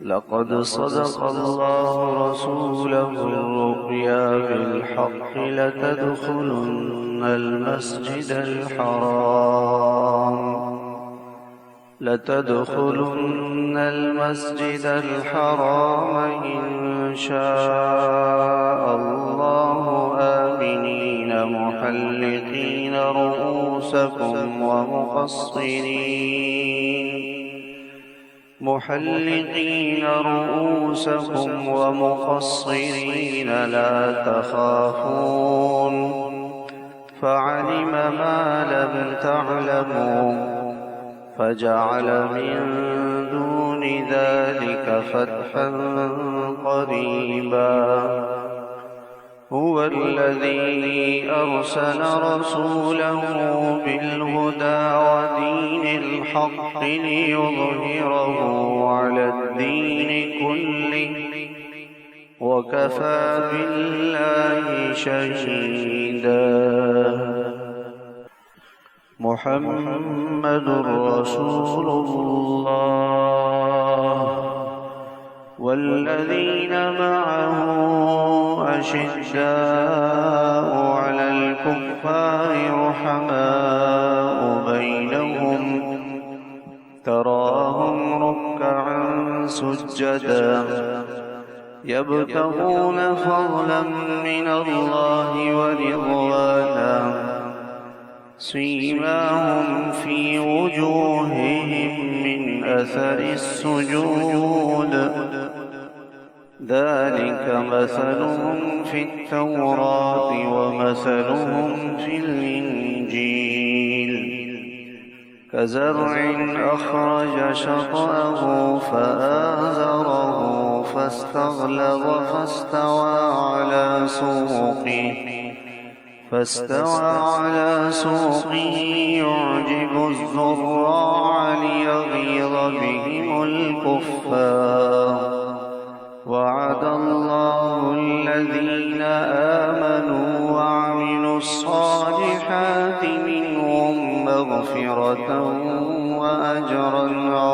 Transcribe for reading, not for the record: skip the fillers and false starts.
لقد صدق الله رسوله الرؤيا بالحق لتدخلن المسجد الحرام إن شاء الله آمنين محلقين رؤوسكم ومقصرين لا تخافون فعلم ما لم تعلموا فجعل من دون ذلك فتحا قريبا. هو الذي أرسل رسوله بالهدى ودين الحق ليظهره على الدين كله وكفى بالله شهيدا. محمد رسول الله والذين معه أشداء على الكفار رحماء بينهم تراهم ركعا سجدا يبتغون فضلا من الله ورضوانا سيماهم في وجوههم من أثر السجود ذلك مثلهم في التوراة ومثلهم في الإنجيل كزرع أخرج شطأه فآزره فاستغلظ فاستوى على سوقه يعجب الزراع ليغيظ بهم الكفار. وعد الله الذين آمنوا وعملوا الصالحات منهم مغفرة وأجرا عظيما.